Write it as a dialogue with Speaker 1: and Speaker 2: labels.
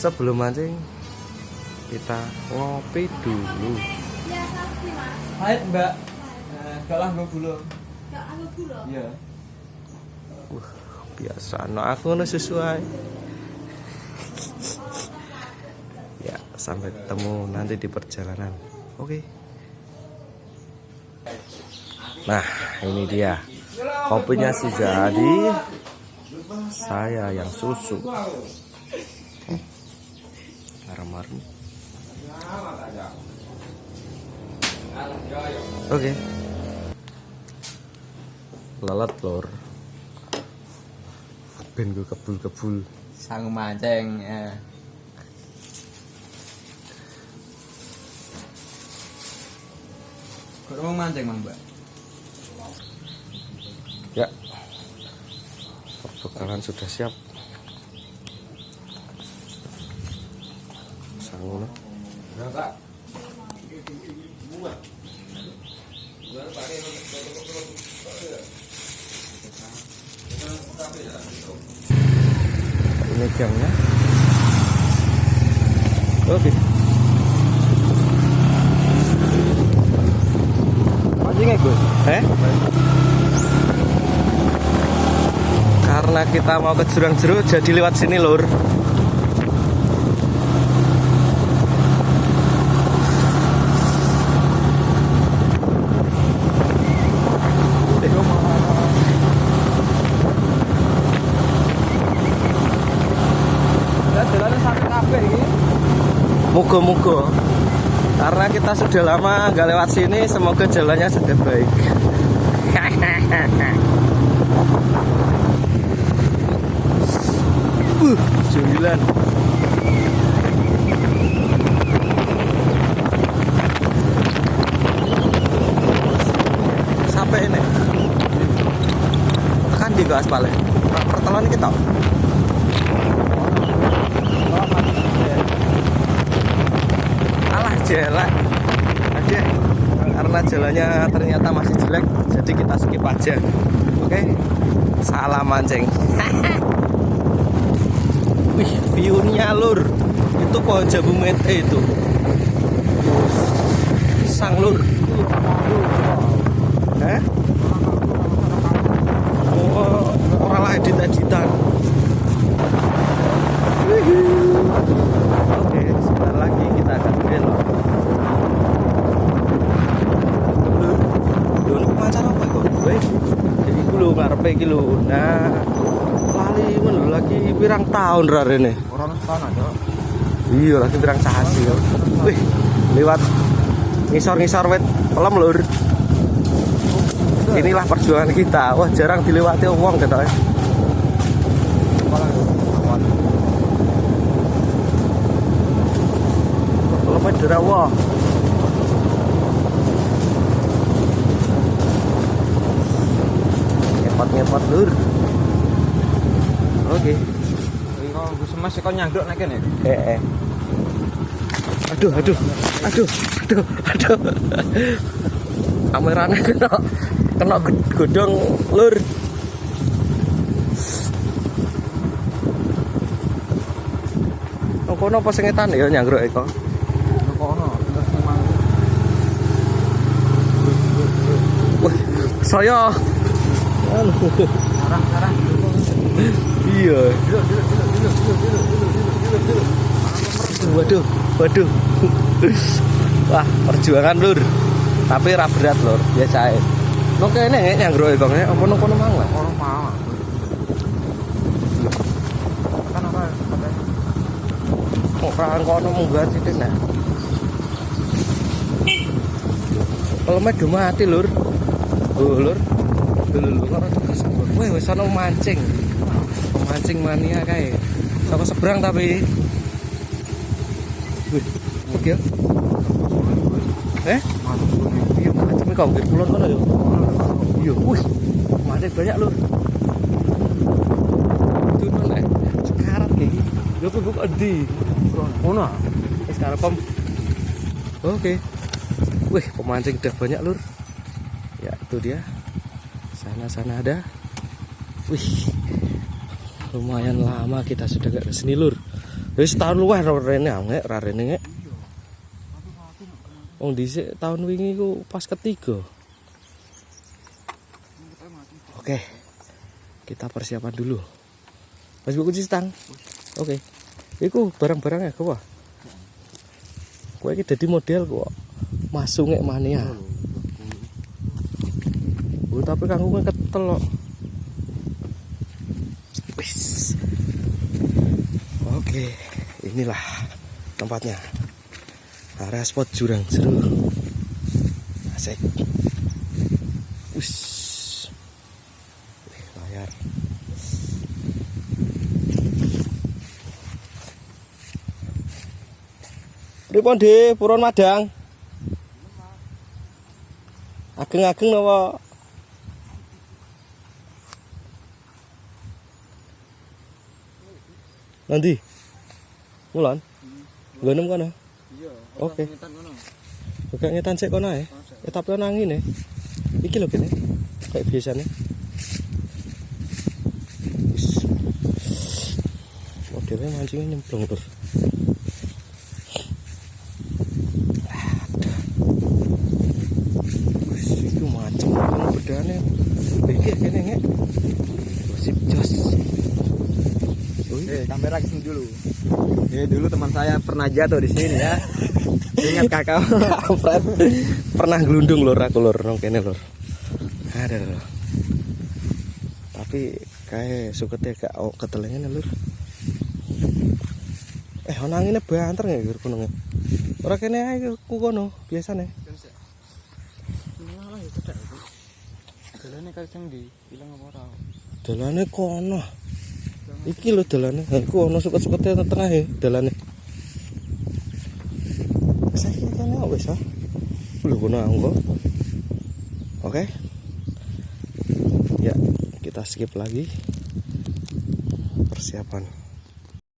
Speaker 1: Sebelum mancing kita ngopi dulu.
Speaker 2: Pahit mbak, gak lah gue gula. Iya.
Speaker 1: Biasa, no aku no sesuai. Ya, sampai ketemu nanti di perjalanan. Oke. Nah, ini dia. Kopinya sudah jadi. Saya yang susu. Marem-marem. Oke. Lalat lor. Ben gue kebul-kebul.
Speaker 2: Sang mancing. Kok mau mancing mang mbak?
Speaker 1: Ya. Perbekalan sudah siap. Sangono.
Speaker 2: Berapa?
Speaker 1: Ini gangnya. Oke.
Speaker 2: Mancingnya Gus?
Speaker 1: Karena kita mau ke Jurang Jeruk jadi lewat sini lur.
Speaker 2: Jalannya sampai kafe ini.
Speaker 1: Moga-moga. Karena kita sudah lama nggak lewat sini, semoga jalannya sudah baik. Sembilan. Sampai ini. Kan di aspalnya. Pertelan kita. Alah jelek. Oke. Karena jalannya ternyata masih jelek, jadi kita skip aja. Oke. Salah mancing. Wih, view-nya lur. Itu pohon jambu mete itu. Sang lur. Oh, orang lah editan. Oke, sebentar lagi kita akan belok. Lho, ini pacar apa kok? Weh, jadi gue lho, ngarepe iki lho. Nah, lali men lho, lagi pirang tahun rare ini.
Speaker 2: Orang sana Cok.
Speaker 1: Iya, lagi pirang sasi. Wih, lewat ngisor-ngisor wet pelem lur. Inilah perjuangan kita. Wah, jarang dilewati wong gitu. Pelemnya derawa. Ngepat-ngepat lur. Oke.
Speaker 2: Kalau gue semas kok nyangkruk nek kene.
Speaker 1: Aduh. Kameranya kena godong lur. Kono apa sing ngetan ya nyangkruk iku?
Speaker 2: Kono, terus memang.
Speaker 1: Wah, saya.
Speaker 2: Arah.
Speaker 1: Iya. Waduh. Wah, perjuangan lur. Tapi ra berat lur, biasa ae. Nang kene nyangkruk iku apa nang kono mang lah.
Speaker 2: Orang mau. Kan apa?
Speaker 1: Orang kono munggah sithik nah. Kalau udah mati lur. Lur. Wih, wis ana mancing. Mancing mania kae. Saka seberang tapi. Wih, oke. Iya, mancing kok nggih kulon kono ya. Iya, wih. Mancing banyak lur. Turun nek. Sekarat iki. Lho kok endi? Ono. Wis karepem. Oke. Wih, pemancing udah banyak lur. Ya, itu dia. Sana ada. Wih. Lumayan lama kita sudah gak kesini lur. Wis tahun luwih rene angek ra rene ngek. Wong dhisik tahun wingi ku pas ketiga. Oke. Kita persiapan dulu. Mas buku cuci tang. Oke. Iku barang-barangnya kok. Kowe iki dadi model kok. Masuk ngek mania. Tapi kanggo ketel kok. Wis. Oke, inilah tempatnya. Area spot jurang seru. Asik. Wis. Layar. Pripun De, Purun Madang? Ageng-ageng napa? Nanti. Mulan. Nggonem kono.
Speaker 2: Iya.
Speaker 1: Oke.
Speaker 2: Ngetan kono.
Speaker 1: Oke ngetan sik kono ae. Ya tapi ono angine. Iki lho kene. Kayak biasane. Wis. Modelnya mancingnya nyemplung terus. Wis iku macem bedane. Iki kene ngek. Sip jos.
Speaker 2: Kamera kesini dulu. Dulu teman saya pernah jatuh di sini ya. Ingat kakak.
Speaker 1: Kampret. Pernah gelundung lur aku lur nang kene lur. Ada lur. Tapi kayak sukete gak ketelengen lur. Ono angine banter nggak lur kono. Ora kene ae ku kono biasane.
Speaker 2: Dalane kadang di ilang apa ora.
Speaker 1: Dalane kono. Iki lho dalane. Ha iku ono suket-sukete nang tengah e dalane. Saiki kene wis ah. Lho kono anggo. Oke. Ya, kita skip lagi persiapan.